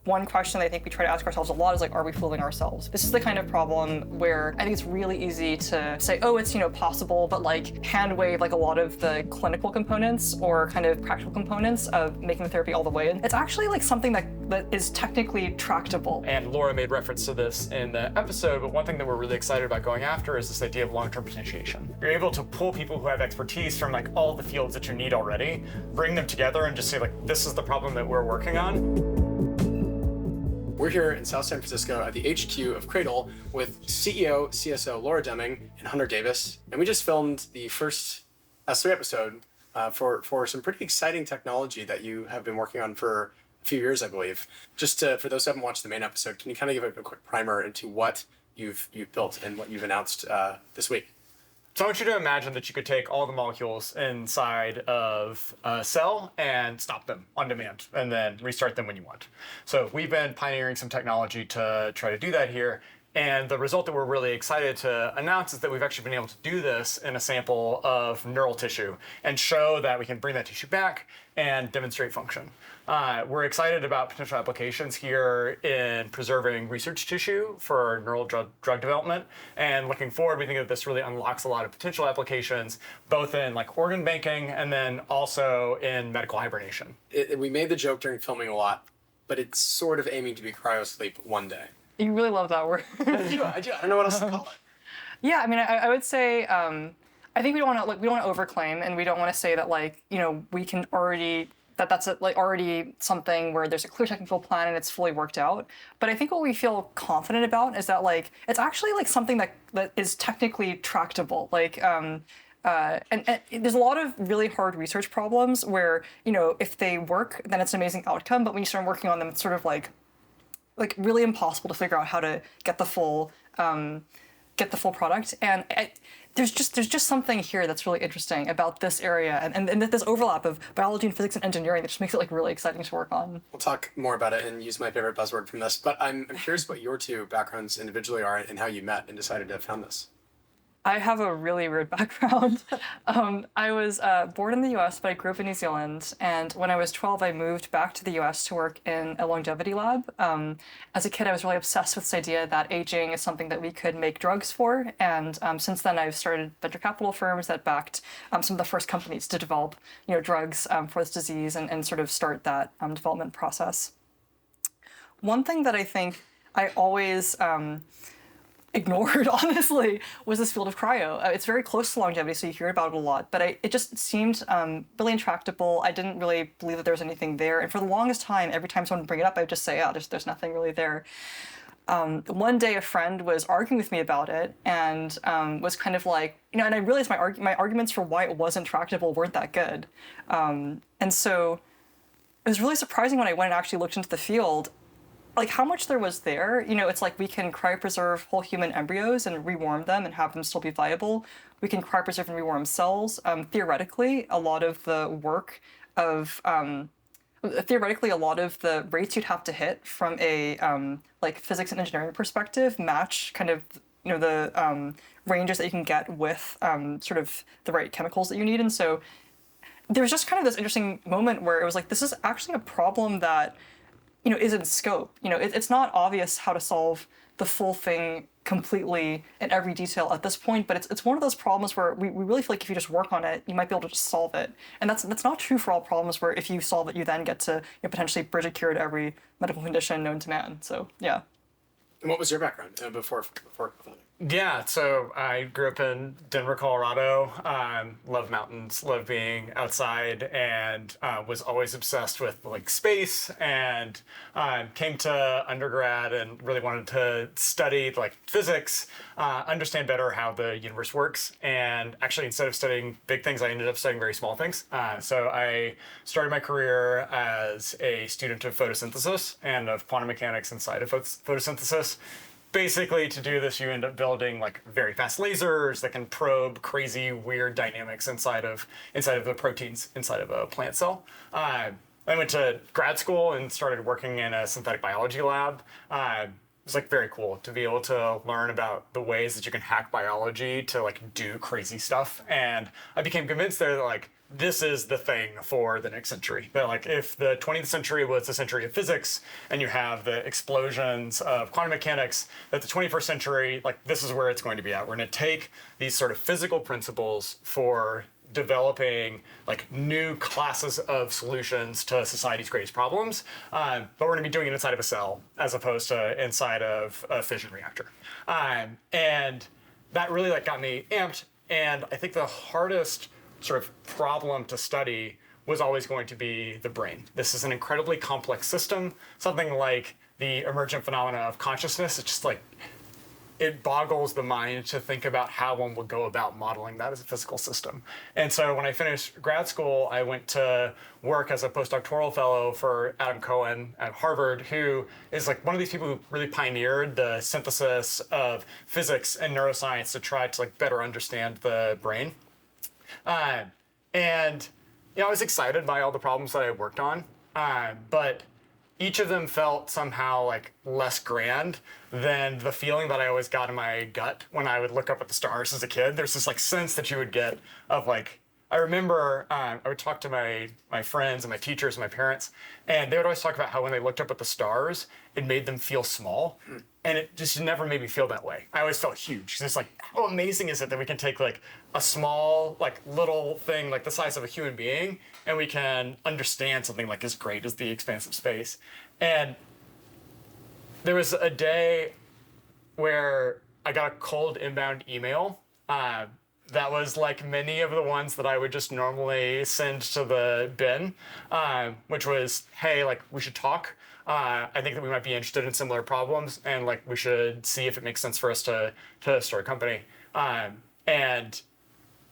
one question that I think we try to ask ourselves a lot is like, are we fooling ourselves? This is the kind of problem where I think it's really easy to say, oh, it's, possible, but like hand wave like a lot of the clinical components or kind of practical components of making the therapy all the way in. It's actually like something that is technically tractable. And Laura made reference to this in the episode, but one thing that we're really excited about going after is this idea of long-term potentiation. You're able to pull people who have expertise from like all the fields that you need already, bring them together and just say like, this is the problem that we're working on. We're here in South San Francisco at the HQ of Cradle with CEO, CSO Laura Deming and Hunter Davis. And we just filmed the first S3 episode for some pretty exciting technology that you have been working on for a few years, I believe. For those who haven't watched the main episode, can you kind of give a quick primer into what you've built and what you've announced this week? So I want you to imagine that you could take all the molecules inside of a cell and stop them on demand and then restart them when you want. So we've been pioneering some technology to try to do that here. And the result that we're really excited to announce is that we've actually been able to do this in a sample of neural tissue and show that we can bring that tissue back and demonstrate function. We're excited about potential applications here in preserving research tissue for neural drug development. And looking forward, we think that this really unlocks a lot of potential applications, both in like organ banking and then also in medical hibernation. We made the joke during filming a lot, but it's sort of aiming to be cryosleep one day. You really love that word. I do. I don't know what else to call it. Yeah, I mean, I would say, I think we don't want to overclaim, and we don't want to say that we can already that's already something where there's a clear technical plan and it's fully worked out. But I think what we feel confident about is that it's actually something that is technically tractable. And there's a lot of really hard research problems where if they work, then it's an amazing outcome. But when you start working on them, it's sort of like really impossible to figure out how to get the full product. And there's just something here that's really interesting about this area and this overlap of biology and physics and engineering that just makes it really exciting to work on. We'll talk more about it and use my favorite buzzword from this, but I'm curious what your two backgrounds individually are and how you met and decided to found this. I have a really weird background. I was born in the US, but I grew up in New Zealand. And when I was 12, I moved back to the US to work in a longevity lab. As a kid, I was really obsessed with this idea that aging is something that we could make drugs for. And since then, I've started venture capital firms that backed some of the first companies to develop drugs for this disease and sort of start that development process. One thing that I think I always ignored, honestly, was this field of cryo. It's very close to longevity, so you hear about it a lot, but it just seemed really intractable. I didn't really believe that there was anything there, and for the longest time, every time someone would bring it up, I would just say, oh, there's nothing really there. One day, a friend was arguing with me about it, and was kind of like, and I realized my arguments for why it wasn't tractable weren't that good. And so it was really surprising when I went and actually looked into the field, how much there was there. It's like we can cryopreserve whole human embryos and rewarm them and have them still be viable. We can cryopreserve and rewarm cells. Theoretically, a lot of the rates you'd have to hit from a physics and engineering perspective match kind of the ranges that you can get with sort of the right chemicals that you need. And so there was just kind of this interesting moment where it was like, this is actually a problem that is in scope. It's not obvious how to solve the full thing completely in every detail at this point, but it's one of those problems where we really feel like if you just work on it, you might be able to just solve it. And that's not true for all problems where if you solve it, you then get to potentially bridge a cure to every medical condition known to man. So, yeah. And what was your background before? Yeah, so I grew up in Denver, Colorado. Love mountains, love being outside, and was always obsessed with space. And came to undergrad and really wanted to study physics, understand better how the universe works. And actually, instead of studying big things, I ended up studying very small things. So I started my career as a student of photosynthesis and of quantum mechanics inside of photosynthesis. Basically, to do this, you end up building very fast lasers that can probe crazy, weird dynamics inside of the proteins inside of a plant cell. I went to grad school and started working in a synthetic biology lab. It was very cool to be able to learn about the ways that you can hack biology to do crazy stuff. And I became convinced there that this is the thing for the next century. That like if the 20th century was the century of physics and you have the explosions of quantum mechanics, that the 21st century, like this is where it's going to be at. We're going to take these sort of physical principles for developing like new classes of solutions to society's greatest problems, but we're going to be doing it inside of a cell as opposed to inside of a fission reactor. And that really like got me amped. And I think the hardest sort of problem to study was always going to be the brain. This is an incredibly complex system. Something like the emergent phenomena of consciousness, it's just like, it boggles the mind to think about how one would go about modeling that as a physical system. And so when I finished grad school, I went to work as a postdoctoral fellow for Adam Cohen at Harvard, who is like one of these people who really pioneered the synthesis of physics and neuroscience to try to like better understand the brain. And you know, I was excited by all the problems that I worked on, but each of them felt somehow like less grand than the feeling that I always got in my gut when I would look up at the stars as a kid. There's this like sense that you would get of like, I remember I would talk to my friends and my teachers and my parents, and they would always talk about how when they looked up at the stars, it made them feel small. And it just never made me feel that way. I always felt huge. It's like, how amazing is it that we can take like a small, like little thing like the size of a human being, and we can understand something like as great as the expanse of space. And there was a day where I got a cold inbound email that was like many of the ones that I would just normally send to the bin, which was, hey, like we should talk. I think that we might be interested in similar problems, and like we should see if it makes sense for us to start a company. And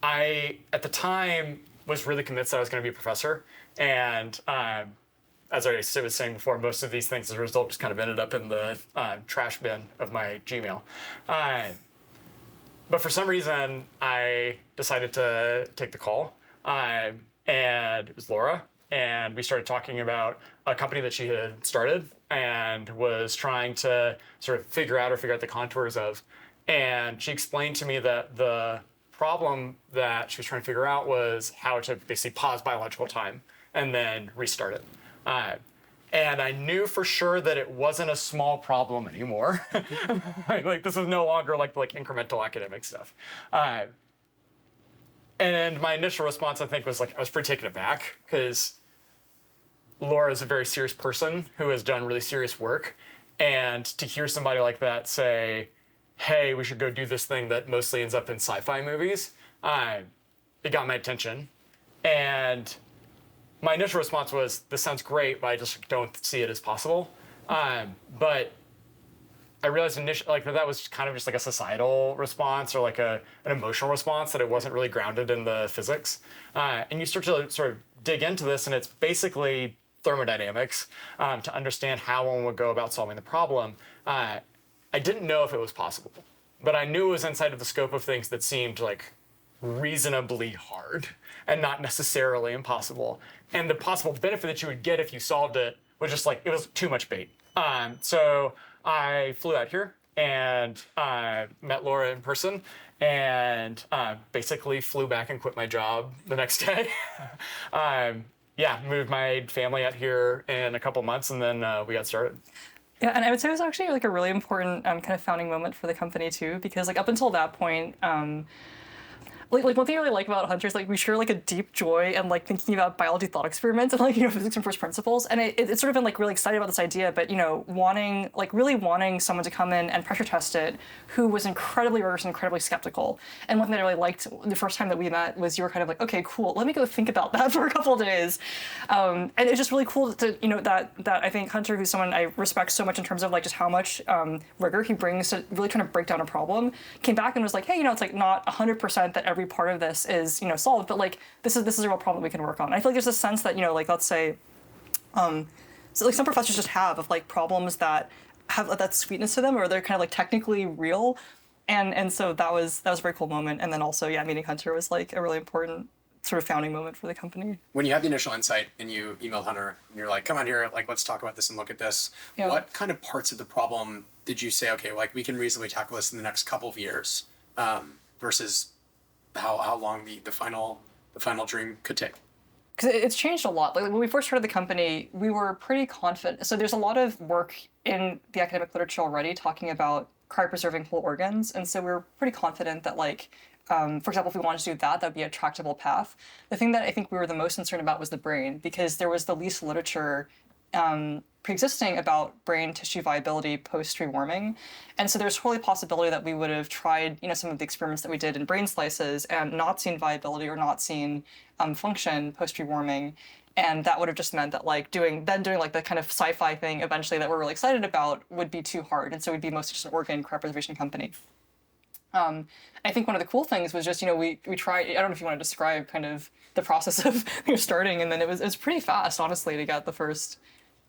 I, at the time, was really convinced that I was going to be a professor. And as I was saying before, most of these things as a result just kind of ended up in the trash bin of my Gmail. But for some reason, I decided to take the call. And it was Laura. And we started talking about a company that she had started and was trying to sort of figure out the contours of. And she explained to me that the problem that she was trying to figure out was how to basically pause biological time and then restart it. And I knew for sure that it wasn't a small problem anymore. Like this was no longer like incremental academic stuff. And my initial response, I think, was like I was pretty taken aback because Laura is a very serious person who has done really serious work, and to hear somebody like that say, "Hey, we should go do this thing that mostly ends up in sci-fi movies," it got my attention, and my initial response was, this sounds great, but I just don't see it as possible. But I realized initially like that was kind of just like a societal response or like an emotional response, that it wasn't really grounded in the physics. And you start to sort of dig into this, and it's basically thermodynamics to understand how one would go about solving the problem. I didn't know if it was possible, but I knew it was inside of the scope of things that seemed like reasonably hard and not necessarily impossible. And the possible benefit that you would get if you solved it was just like, it was too much bait. So I flew out here and met Laura in person, and basically flew back and quit my job the next day. Moved my family out here in a couple months, and then we got started. Yeah, and I would say it was actually like a really important kind of founding moment for the company too, because like up until that point, like one thing I really like about Hunter is like we share like a deep joy and like thinking about biology thought experiments and like, you know, physics and first principles. And it's sort of been like really excited about this idea, but you know, really wanting someone to come in and pressure test it who was incredibly rigorous and incredibly skeptical. And one thing that I really liked the first time that we met was you were kind of like, okay, cool, let me go think about that for a couple of days. And it's just really cool to, you know, that I think Hunter, who's someone I respect so much in terms of like just how much rigor he brings to really trying to break down a problem, came back and was like, hey, you know, it's like not 100% that every part of this is, you know, solved, but like this is a real problem that we can work on. And I feel like there's a sense that, you know, like let's say, so like some professors just have of like problems that have that sweetness to them, or they're kind of like technically real, and so that was a very cool moment. And then also, yeah, meeting Hunter was like a really important sort of founding moment for the company. When you had the initial insight and you emailed Hunter and you're like, come on here, like let's talk about this and look at this. Yeah. What kind of parts of the problem did you say, okay, like we can reasonably tackle this in the next couple of years, versus how long the final the final dream could take? Because it's changed a lot. Like when we first started the company, we were pretty confident. So there's a lot of work in the academic literature already talking about cryopreserving whole organs, and so we were pretty confident that for example, if we wanted to do that, that'd be a tractable path. The thing that I think we were the most concerned about was the brain, because there was the least literature pre-existing about brain tissue viability post-rewarming. And so there's totally a possibility that we would have tried, some of the experiments that we did in brain slices and not seen viability or not seen function post-rewarming. And that would have just meant that doing the kind of sci-fi thing eventually that we're really excited about would be too hard. And so we'd be mostly just an organ cryopreservation company. I think one of the cool things was just, we tried, I don't know if you want to describe kind of the process of starting, and then it was pretty fast, honestly, to get the first.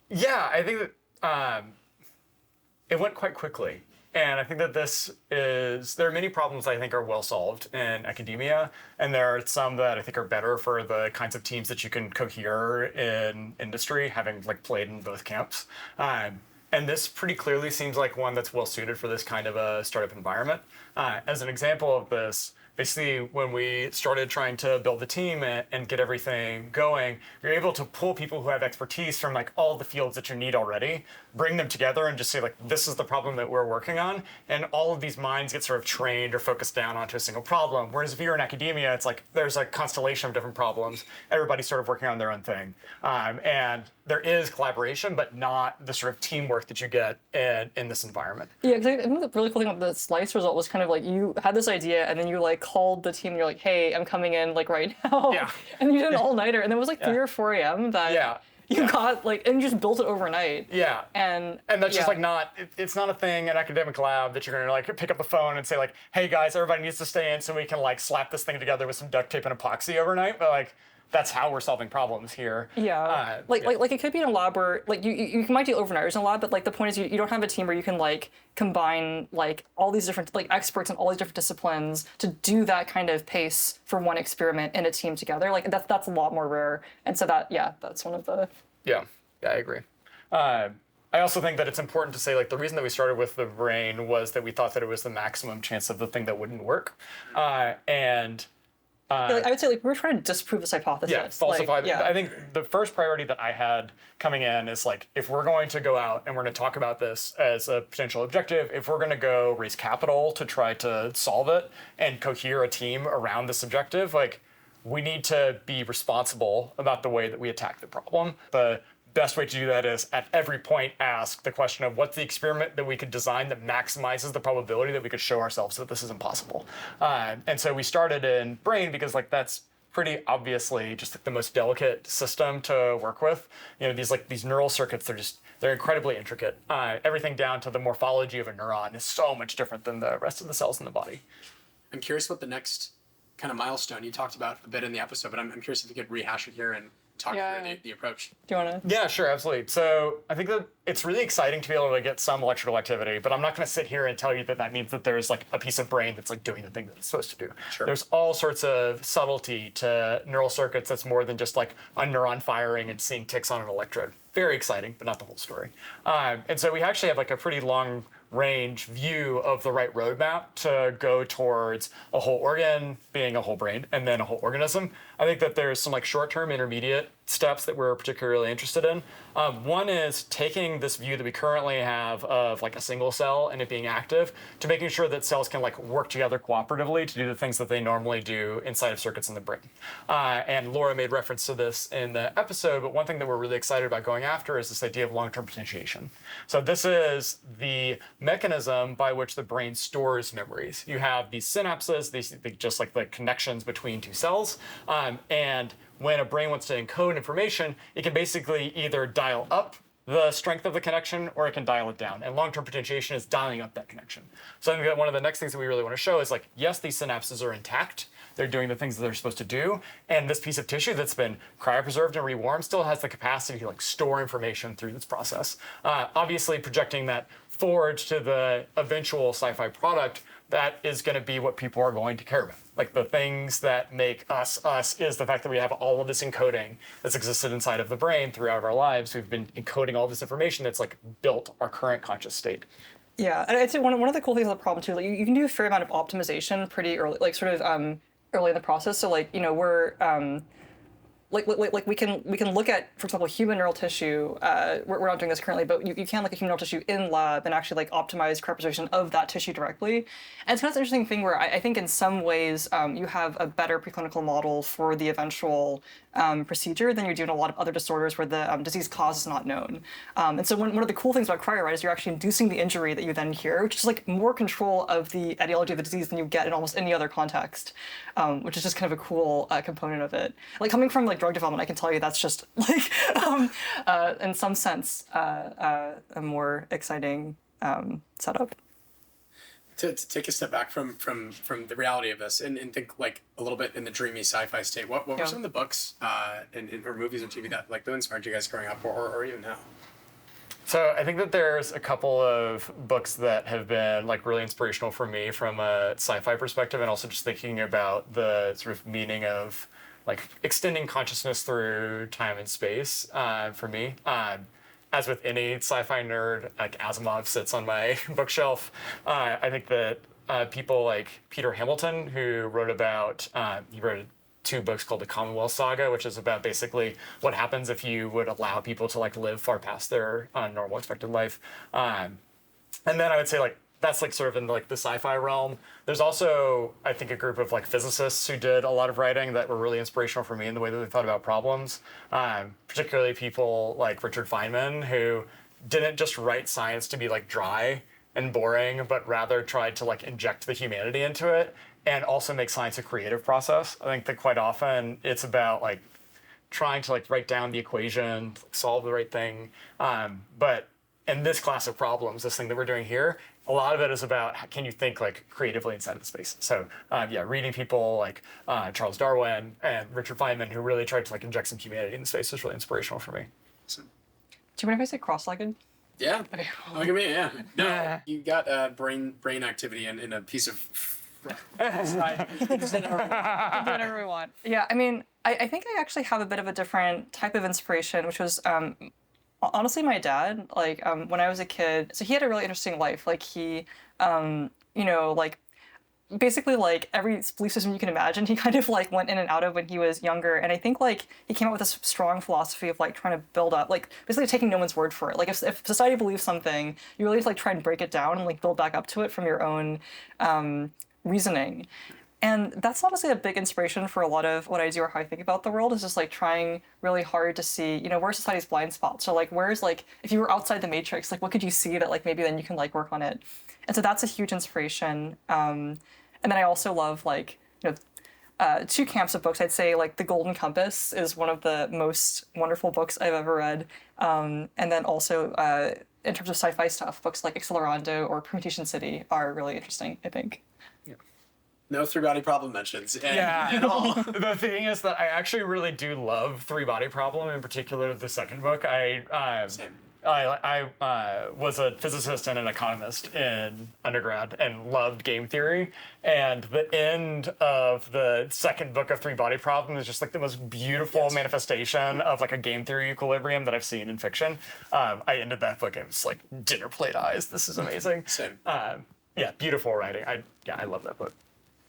Yeah, I think that it went quite quickly. And I think that there are many problems I think are well solved in academia, and there are some that I think are better for the kinds of teams that you can cohere in industry, having played in both camps. And this pretty clearly seems like one that's well suited for this kind of a startup environment. As an example of this, basically when we started trying to build the team and get everything going, you're able to pull people who have expertise from all the fields that you need already, bring them together and just say this is the problem that we're working on, and all of these minds get sort of trained or focused down onto a single problem. Whereas if you're in academia, it's there's a constellation of different problems, everybody's sort of working on their own thing. And there is collaboration, but not the sort of teamwork that you get in this environment. Yeah, because I think the really cool thing about the slice result was kind of you had this idea and then you called the team and you're hey, I'm coming in right now. Yeah. And you did an all-nighter, and it was 3 or 4 a.m. that you got and you just built it overnight. Yeah. And that's just it's not a thing in academic lab that you're gonna pick up the phone and say hey guys, everybody needs to stay in so we can slap this thing together with some duct tape and epoxy overnight. But that's how we're solving problems here. Yeah. It could be in a lab where you might do overnighters in a lab, but the point is you don't have a team where you can combine all these different experts in all these different disciplines to do that kind of pace for one experiment in a team together. That's a lot more rare. And so that's one of the. Yeah, I agree. I also think that it's important to say the reason that we started with the brain was that we thought that it was the maximum chance of the thing that wouldn't work. I would say we were trying to disprove this hypothesis. Yeah, falsify. I think the first priority that I had coming in is if we're going to go out and we're going to talk about this as a potential objective, if we're going to go raise capital to try to solve it and cohere a team around this objective, we need to be responsible about the way that we attack the problem. The best way to do that is at every point ask the question of what's the experiment that we could design that maximizes the probability that we could show ourselves that this is impossible. And so we started in brain because that's pretty obviously just the most delicate system to work with. These neural circuits, they're incredibly intricate. Everything down to the morphology of a neuron is so much different than the rest of the cells in the body. I'm curious what the next kind of milestone you talked about a bit in the episode, but I'm curious if you could rehash it here and talk through the approach. Do you want to? Yeah, sure, absolutely. So I think that it's really exciting to be able to get some electrical activity, but I'm not going to sit here and tell you that that means that there's a piece of brain that's doing the thing that it's supposed to do. Sure. There's all sorts of subtlety to neural circuits that's more than just a neuron firing and seeing ticks on an electrode. Very exciting, but not the whole story. And so we actually have a pretty long range view of the right roadmap to go towards a whole organ being a whole brain and then a whole organism. I think that there's some short-term intermediate steps that we're particularly interested in. One is taking this view that we currently have of a single cell and it being active to making sure that cells can work together cooperatively to do the things that they normally do inside of circuits in the brain. And Laura made reference to this in the episode, but one thing that we're really excited about going after is this idea of long-term potentiation. So this is the mechanism by which the brain stores memories. You have these synapses, these just the connections between two cells, and when a brain wants to encode information, it can basically either dial up the strength of the connection or it can dial it down. And long-term potentiation is dialing up that connection. So I think that one of the next things that we really want to show is yes, these synapses are intact. They're doing the things that they're supposed to do. And this piece of tissue that's been cryopreserved and rewarmed still has the capacity to store information through this process. Obviously projecting that forward to the eventual sci-fi product, that is going to be what people are going to care about. The things that make us is the fact that we have all of this encoding that's existed inside of the brain throughout our lives. We've been encoding all this information that's built our current conscious state. Yeah, and I'd say one of the cool things about the problem too, you can do a fair amount of optimization pretty early, early in the process. So like, we're like we can look at, for example, human neural tissue. We're not doing this currently, but you can look at human neural tissue in lab and actually like optimize cryopreservation of that tissue directly. And it's kind of an interesting thing where I think in some ways you have a better preclinical model for the eventual procedure than you do in a lot of other disorders where the disease cause is not known. And so one of the cool things about cryo, right, is you're actually inducing the injury that you then cure, which is like more control of the etiology of the disease than you get in almost any other context, which is just kind of a cool component of it. Like coming from like drug development, I can tell you that's just like, in some sense, a more exciting setup. To take a step back from the reality of this and think like a little bit in the dreamy sci-fi state, what were some of the books or movies or TV that like that inspired you guys growing up or even now? So I think that there's a couple of books that have been like really inspirational for me from a sci-fi perspective, and also just thinking about the sort of meaning of like extending consciousness through time and space for me. As with any sci-fi nerd, like Asimov sits on my bookshelf. I think that people like Peter Hamilton, who wrote about, he wrote 2 books called the Commonwealth Saga, which is about basically what happens if you would allow people to like live far past their normal expected life. And then I would say like that's like sort of in like the sci-fi realm. There's also, I think, a group of like physicists who did a lot of writing that were really inspirational for me in the way that they thought about problems. Particularly people like Richard Feynman, who didn't just write science to be like dry and boring, but rather tried to like inject the humanity into it and also make science a creative process. I think that quite often it's about like trying to like write down the equation, solve the right thing. But in this class of problems, this thing that we're doing here, a lot of it is about can you think like creatively inside of the space. So reading people like Charles Darwin and Richard Feynman, who really tried to like inject some humanity in the space, was really inspirational for me. So, Do you mind if I say cross-legged? yeah. Okay. Look at me. Yeah. No, you got brain activity in a piece of. Do whatever we want. Yeah, I mean, I think I actually have a bit of a different type of inspiration, which was honestly my dad. Like when I was a kid, so he had a really interesting life. Like he, like basically like every belief system you can imagine, he kind of like went in and out of when he was younger. And I think like he came up with this strong philosophy of like trying to build up, like basically taking no one's word for it. Like if society believes something, you really have to like try and break it down and like build back up to it from your own reasoning. And that's honestly a big inspiration for a lot of what I do or how I think about the world, is just like trying really hard to see, where's society's blind spots. So like where's like, if you were outside the matrix, like what could you see that like maybe then you can like work on it. And so that's a huge inspiration. And then I also love like, 2 camps of books. I'd say like The Golden Compass is one of the most wonderful books I've ever read. And then also in terms of sci-fi stuff, books like Accelerando or Permutation City are really interesting, I think. No 3-body problem mentions. At all. The thing is that I actually really do love 3-body problem, in particular the second book. Same. I was a physicist and an economist in undergrad and loved game theory. And the end of the second book of 3-body problem is just like the most beautiful manifestation of like a game theory equilibrium that I've seen in fiction. I ended that book and it was like dinner plate eyes. This is amazing. Same. Beautiful writing. I love that book.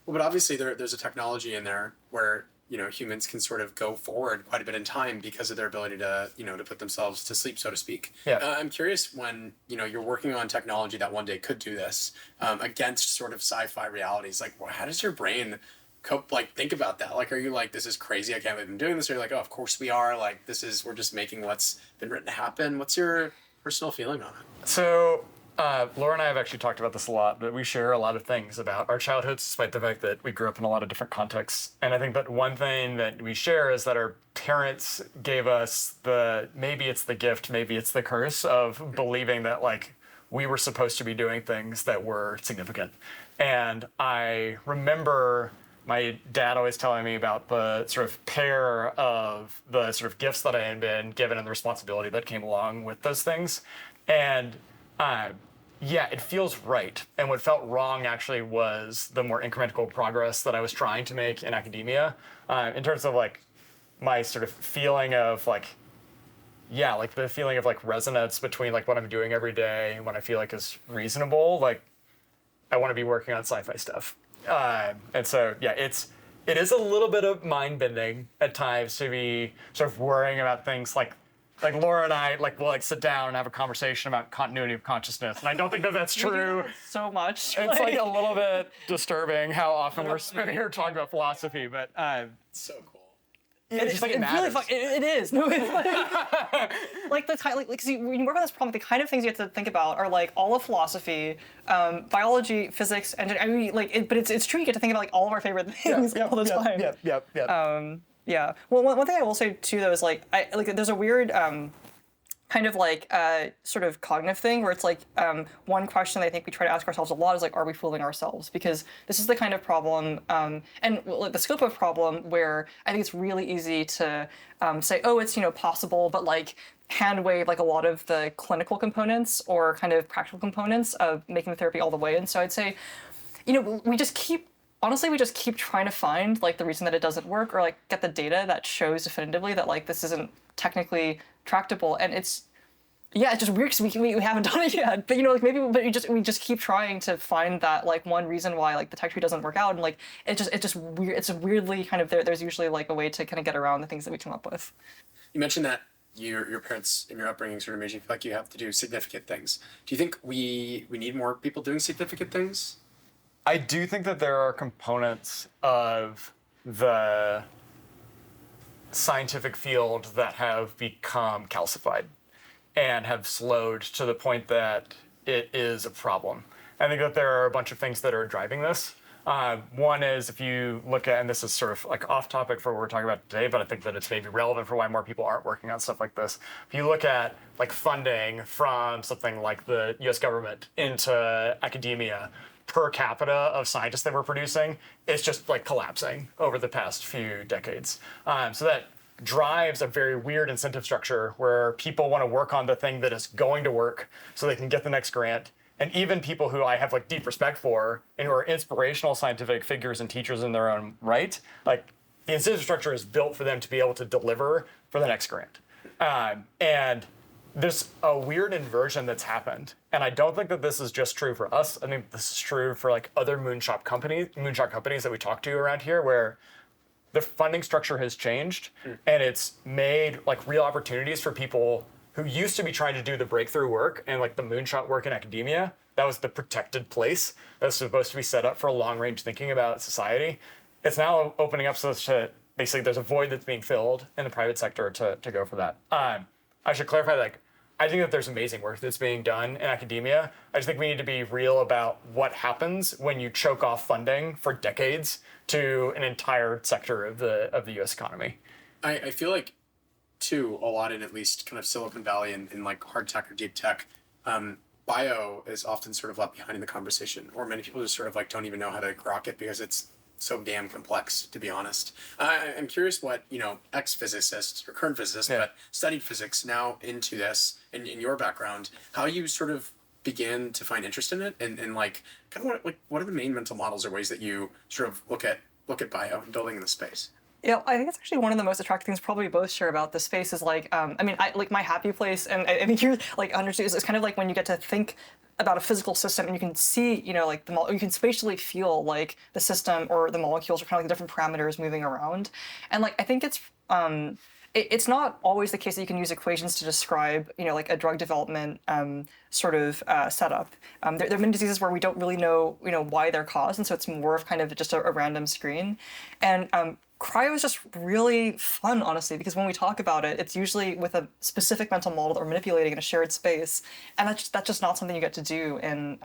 Well, but obviously there's a technology in there where humans can sort of go forward quite a bit in time because of their ability to to put themselves to sleep, so to speak. Yeah. I'm curious when you're working on technology that one day could do this against sort of sci-fi realities. Like, how does your brain cope? Like, think about that. Like, are you like, this is crazy, I can't believe I'm doing this? Or you're like, oh, of course we are. Like, we're just making what's been written to happen. What's your personal feeling on it? So Laura and I have actually talked about this a lot, but we share a lot of things about our childhoods, despite the fact that we grew up in a lot of different contexts. And I think that one thing that we share is that our parents gave us maybe it's the gift, maybe it's the curse of believing that like we were supposed to be doing things that were significant. And I remember my dad always telling me about the sort of pair of the sort of gifts that I had been given and the responsibility that came along with those things. And it feels right. And what felt wrong actually was the more incremental progress that I was trying to make in academia, in terms of like my sort of feeling of like, the feeling of like resonance between like what I'm doing every day and what I feel like is reasonable. Like I want to be working on sci-fi stuff. And so, it is a little bit of mind bending at times to be sort of worrying about things like Laura and I will sit down and have a conversation about continuity of consciousness, and I don't think that that's true. So much. It's like a little bit disturbing how often we're spending here talking about philosophy, but So cool. it just like it matters. It is. No, it's like the kind like see, when you work on this problem, the kind of things you have to think about are like all of philosophy, biology, physics, and I mean but it's true. You get to think about like all of our favorite things all the time. Yep. Yeah. Well, one thing I will say too, though, is there's a weird kind of sort of cognitive thing where it's one question that I think we try to ask ourselves a lot is like, are we fooling ourselves? Because this is the kind of problem and the scope of problem where I think it's really easy to say, oh, it's possible, but hand wave a lot of the clinical components or kind of practical components of making the therapy all the way. And so I'd say, we just keep trying to find the reason that it doesn't work or get the data that shows definitively that this isn't technically tractable. And it's just weird because we haven't done it yet. But we just keep trying to find that one reason why the tech tree doesn't work out. And it's just weird. It's weirdly kind of there's usually a way to kind of get around the things that we come up with. You mentioned that your parents and your upbringing sort of made you feel like you have to do significant things. Do you think we need more people doing significant things? I do think that there are components of the scientific field that have become calcified and have slowed to the point that it is a problem. I think that there are a bunch of things that are driving this. One is if you look at, and this is sort of off topic for what we're talking about today, but I think that it's maybe relevant for why more people aren't working on stuff like this. If you look at funding from something like the US government into academia, per capita of scientists that we're producing, it's just collapsing over the past few decades. So that drives a very weird incentive structure where people want to work on the thing that is going to work so they can get the next grant. And even people who I have deep respect for and who are inspirational scientific figures and teachers in their own right, the incentive structure is built for them to be able to deliver for the next grant. And there's a weird inversion that's happened. And I don't think that this is just true for us. I think this is true for other moonshot companies that we talk to around here, where the funding structure has changed and it's made real opportunities for people who used to be trying to do the breakthrough work and the moonshot work in academia. That was the protected place that was supposed to be set up for long range thinking about society. It's now opening up so that basically there's a void that's being filled in the private sector to go for that. I should clarify I think that there's amazing work that's being done in academia. I just think we need to be real about what happens when you choke off funding for decades to an entire sector of the U.S. economy. I feel too, a lot in at least kind of Silicon Valley and hard tech or deep tech, bio is often sort of left behind in the conversation, or many people just sort of don't even know how to grok it because it's so damn complex, to be honest. I'm curious what, ex-physicists or current physicists, but studied physics now into this, in your background, how you sort of began to find interest in it and kind of what are the main mental models or ways that you sort of look at bio and building in the space? Yeah, I think it's actually one of the most attractive things probably both share about this space is I my happy place, and I think you're understood is kind of when you get to think about a physical system and you can see, you can spatially feel the system or the molecules or kind of the different parameters moving around, and I think it's not always the case that you can use equations to describe, a drug development sort of setup. There are many diseases where we don't really know, why they're caused, and so it's more of kind of just a random screen. And cryo is just really fun, honestly, because when we talk about it, it's usually with a specific mental model that we're manipulating in a shared space, and that's just not something you get to do in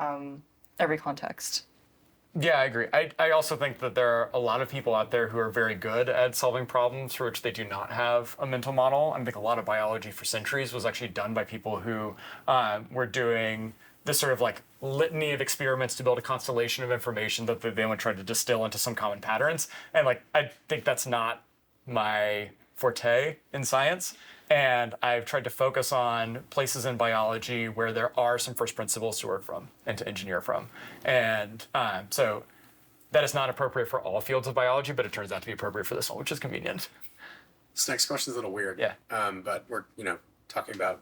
every context. Yeah, I agree. I also think that there are a lot of people out there who are very good at solving problems for which they do not have a mental model. I think a lot of biology for centuries was actually done by people who were doing this sort of litany of experiments to build a constellation of information that they would try to distill into some common patterns. And I think that's not my forte in science. And I've tried to focus on places in biology where there are some first principles to work from and to engineer from. And so that is not appropriate for all fields of biology, but it turns out to be appropriate for this one, which is convenient. This next question is a little weird. Yeah. But we're, talking about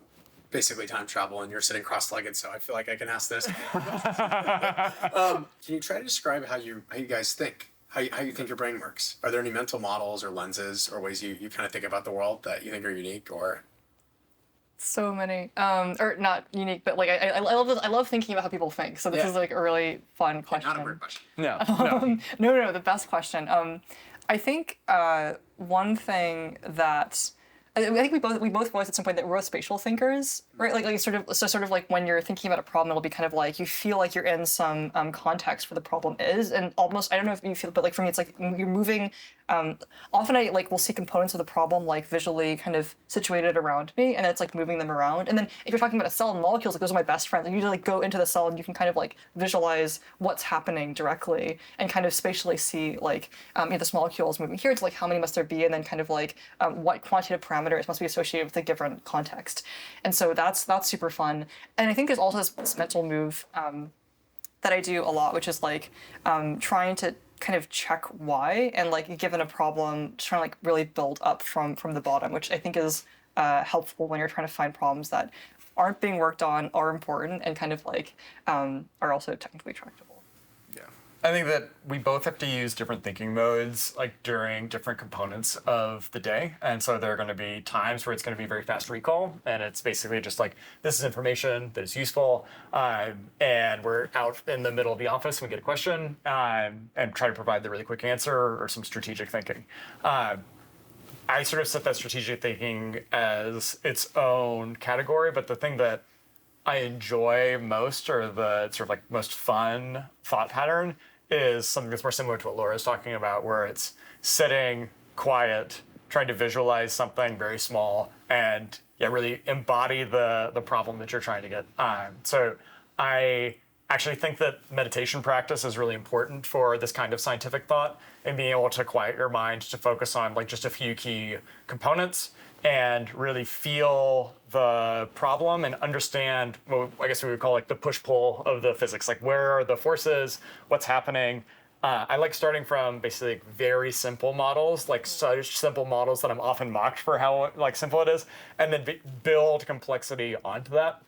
basically time travel and you're sitting cross-legged, so I feel like I can ask this. Can you try to describe how you guys think? how you think your brain works. Are there any mental models or lenses or ways you kind of think about the world that you think are unique or? So many, or not unique, but like I love this, I love thinking about how people think. So this Yeah. is like a really fun question. Not a weird question. No. No, the best question. I think one thing that I think we both voiced at some point that we're both spatial thinkers, right? Like sort of like when you're thinking about a problem, it'll be kind of like you feel like you're in some context where the problem is, and almost I don't know if you feel, but like for me, it's like you're moving. Often I like will see components of the problem like visually kind of situated around me, and it's like moving them around. And then if you're talking about a cell and molecules, like those are my best friends. Like you usually like go into the cell and you can kind of like visualize what's happening directly and kind of spatially see like this molecule is moving here. It's like how many must there be, and then kind of like what quantitative parameters must be associated with a given context. And so that's super fun. And I think there's also this mental move that I do a lot, which is like trying to kind of check why, and like given a problem, trying to like really build up from the bottom, which I think is helpful when you're trying to find problems that aren't being worked on, are important, and kind of like are also technically tractable. Yeah. I think that we both have to use different thinking modes like during different components of the day. And so there are going to be times where it's going to be very fast recall. And it's basically just like, this is information that is useful. And we're out in the middle of the office and we get a question and try to provide the really quick answer or some strategic thinking. I sort of set that strategic thinking as its own category, but the thing that I enjoy most, or the sort of like most fun thought pattern, is something that's more similar to what Laura's talking about, where it's sitting quiet, trying to visualize something very small, and really embody the problem that you're trying to get on. So I actually think that meditation practice is really important for this kind of scientific thought, and being able to quiet your mind to focus on like just a few key components and really feel the problem and understand what I guess we would call like the push-pull of the physics. Like, where are the forces? What's happening? I like starting from basically like very simple models, like such simple models that I'm often mocked for how like simple it is, and then build complexity onto that.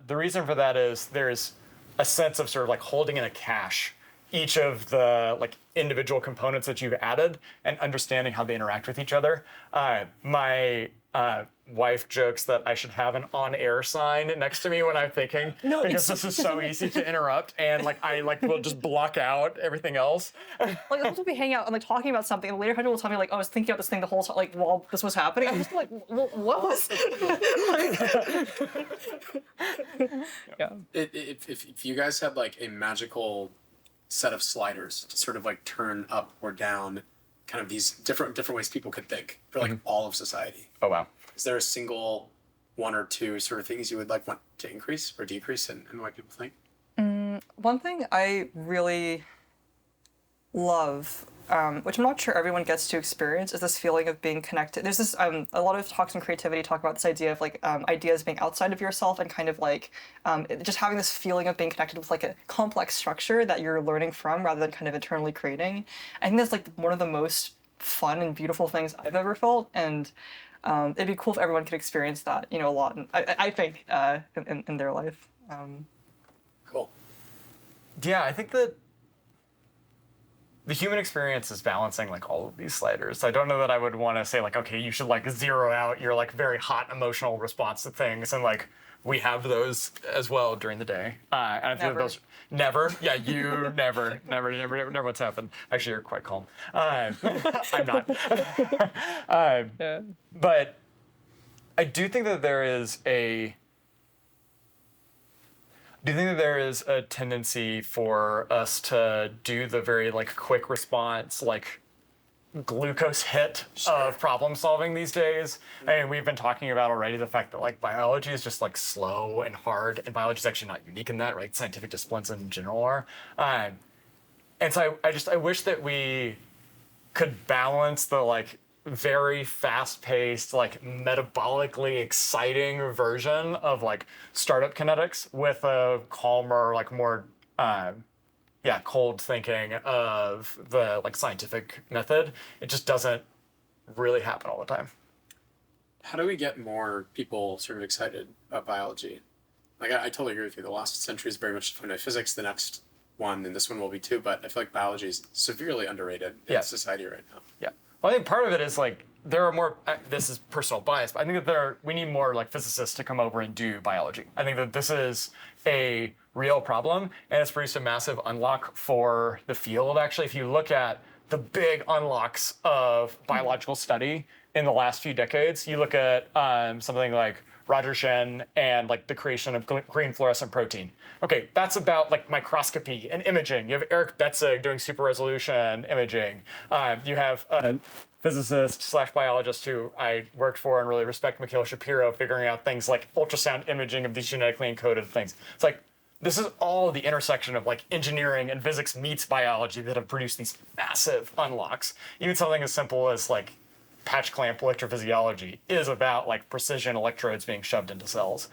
The reason for that is there's a sense of sort of like holding in a cache each of the like individual components that you've added and understanding how they interact with each other. My wife jokes that I should have an on-air sign next to me when I'm thinking, because this is so easy to interrupt, and like I like will just block out everything else. Like sometimes we hang out and like talking about something, and later Hunter will tell me like, "Oh, I was thinking about this thing the whole time, like while this was happening." I'm just like, well, "What was?" Yeah. If you guys had like a magical set of sliders to sort of like turn up or down kind of these different ways people could think for like all of society. Oh, wow. Is there a single one or two sort of things you would like want to increase or decrease in the way people think? One thing I really love, which I'm not sure everyone gets to experience, is this feeling of being connected. There's this, a lot of talks on creativity talk about this idea of like ideas being outside of yourself and kind of like just having this feeling of being connected with like a complex structure that you're learning from rather than kind of internally creating. I think that's like one of the most fun and beautiful things I've ever felt, and it'd be cool if everyone could experience that, a lot. I think in their life. Cool. Yeah, I think that the human experience is balancing like all of these sliders. I don't know that I would want to say like, okay, you should like zero out your like very hot emotional response to things, and like we have those as well during the day. And I think those never. Yeah, you never what's happened. Actually, you're quite calm. I'm not. But I do think that there is a tendency for us to do the very like quick response, like glucose hit of problem solving these days. And we've been talking about already the fact that like biology is just like slow and hard, and biology is actually not unique in that, right? Scientific disciplines in general are. And so I wish that we could balance the like very fast-paced, like metabolically exciting version of like startup kinetics with a calmer, like more cold thinking of the like scientific method. It just doesn't really happen all the time. How do we get more people sort of excited about biology? Like I totally agree with you. The last century is very much defined by physics. The next one, and this one will be too, but I feel like biology is severely underrated in society right now. Yeah. Well, I think part of it is like there are more. This is personal bias, but I think that we need more like physicists to come over and do biology. I think that this is a real problem, and it's produced a massive unlock for the field. Actually, if you look at the big unlocks of biological study in the last few decades, you look at something like Roger Shen and like the creation of green fluorescent protein. Okay, that's about like microscopy and imaging. You have Eric Betzig doing super resolution imaging. You have a physicist / biologist who I worked for and really respect, Mikhail Shapiro, figuring out things like ultrasound imaging of these genetically encoded things. It's like, this is all the intersection of like engineering and physics meets biology that have produced these massive unlocks. Even something as simple as like patch clamp electrophysiology is about like precision electrodes being shoved into cells.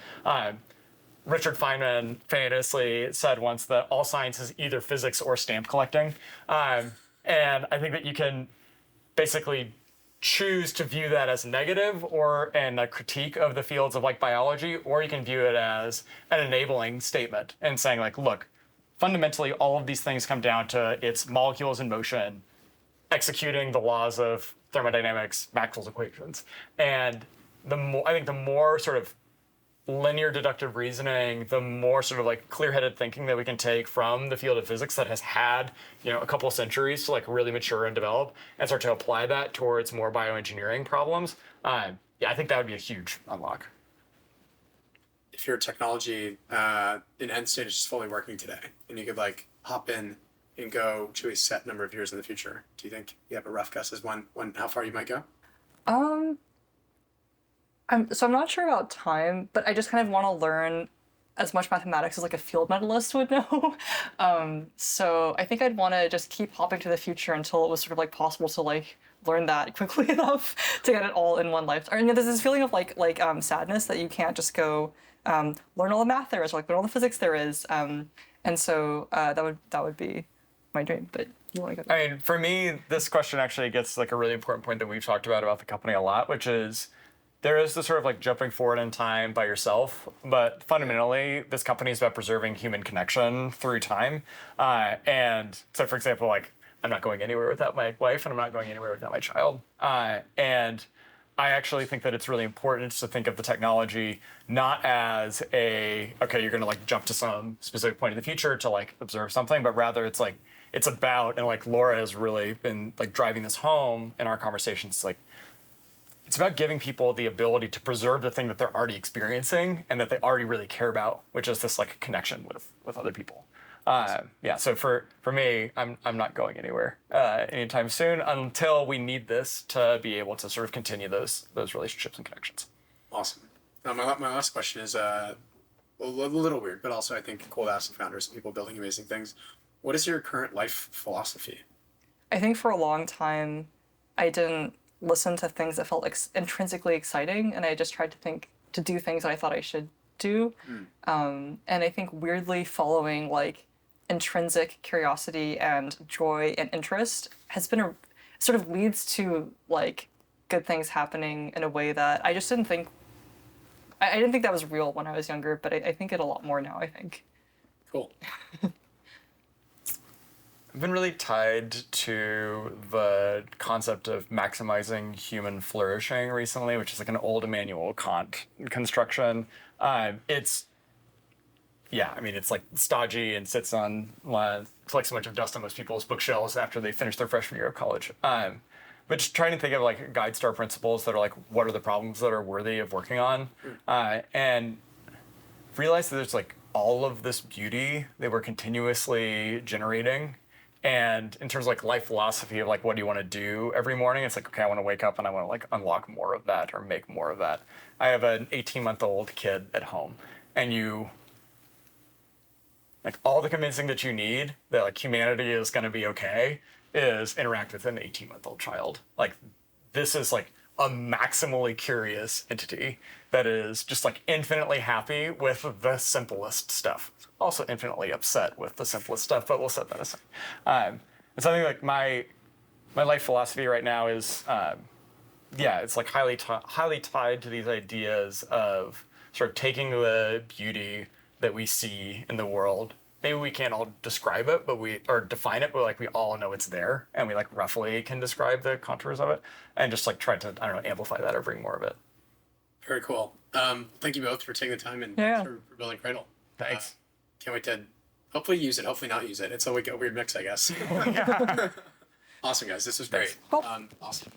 Richard Feynman famously said once that all science is either physics or stamp collecting. And I think that you can basically choose to view that as negative or a critique of the fields of like biology, or you can view it as an enabling statement and saying like, look, fundamentally all of these things come down to its molecules in motion, executing the laws of thermodynamics, Maxwell's equations. And I think the more sort of linear deductive reasoning, the more sort of like clear-headed thinking that we can take from the field of physics that has had, a couple of centuries to like really mature and develop and start to apply that towards more bioengineering problems. I think that would be a huge unlock. If your technology in end stage is just fully working today and you could like hop in and go to a set number of years in the future, do you think you have a rough guess as how far you might go? I'm not sure about time, but I just kind of want to learn as much mathematics as like a field medalist would know. So I think I'd want to just keep hopping to the future until it was sort of like possible to like learn that quickly enough to get it all in one lifetime. There's this feeling of like sadness that you can't just go learn all the math there is, or like learn all the physics there is. And so that would be my dream. But you want to go? I mean, for me, this question actually gets like a really important point that we've talked about the company a lot, which is there is this sort of like jumping forward in time by yourself, but fundamentally, this company is about preserving human connection through time. And so, for example, like I'm not going anywhere without my wife, and I'm not going anywhere without my child. And I actually think that it's really important to think of the technology not as okay, you're going to like jump to some specific point in the future to like observe something, but rather it's like it's about, and like Laura has really been like driving this home in our conversations, like it's about giving people the ability to preserve the thing that they're already experiencing and that they already really care about, which is this like connection with other people. So for me, I'm not going anywhere anytime soon until we need this to be able to sort of continue those relationships and connections. Awesome. Now my last question is a little weird, but also I think cool to ask the founders and people building amazing things. What is your current life philosophy? I think for a long time, I didn't listen to things that felt intrinsically exciting, and I just tried to do things that I thought I should do. And I think weirdly following like intrinsic curiosity and joy and interest has been sort of leads to like good things happening in a way that I just didn't think. I didn't think that was real when I was younger, but I think it a lot more now, I think. Cool. I've been really tied to the concept of maximizing human flourishing recently, which is like an old Immanuel Kant construction. It's like stodgy and sits on, collects a bunch of dust on most people's bookshelves after they finish their freshman year of college. But just trying to think of like guide star principles that are like, what are the problems that are worthy of working on? And realize that there's like all of this beauty that we're continuously generating. And in terms of like life philosophy of like, what do you want to do every morning? It's like, okay, I want to wake up and I want to like unlock more of that or make more of that. I have an 18-month-old kid at home, and like all the convincing that you need that like humanity is going to be okay is interact with an 18-month-old child. Like this is like a maximally curious entity that is just like infinitely happy with the simplest stuff. Also infinitely upset with the simplest stuff, but we'll set that aside. And something like my life philosophy right now is, it's like highly tied to these ideas of sort of taking the beauty that we see in the world maybe we can't all describe it, or define it, but like we all know it's there, and we like roughly can describe the contours of it, and just like try to, I don't know, amplify that or bring more of it. Very cool. Thank you both for taking the time and Yeah. for building Cradle. Thanks. Can't wait to hopefully use it, hopefully not use it. It's a weird mix, I guess. Awesome, guys. This was great. Cool. Awesome.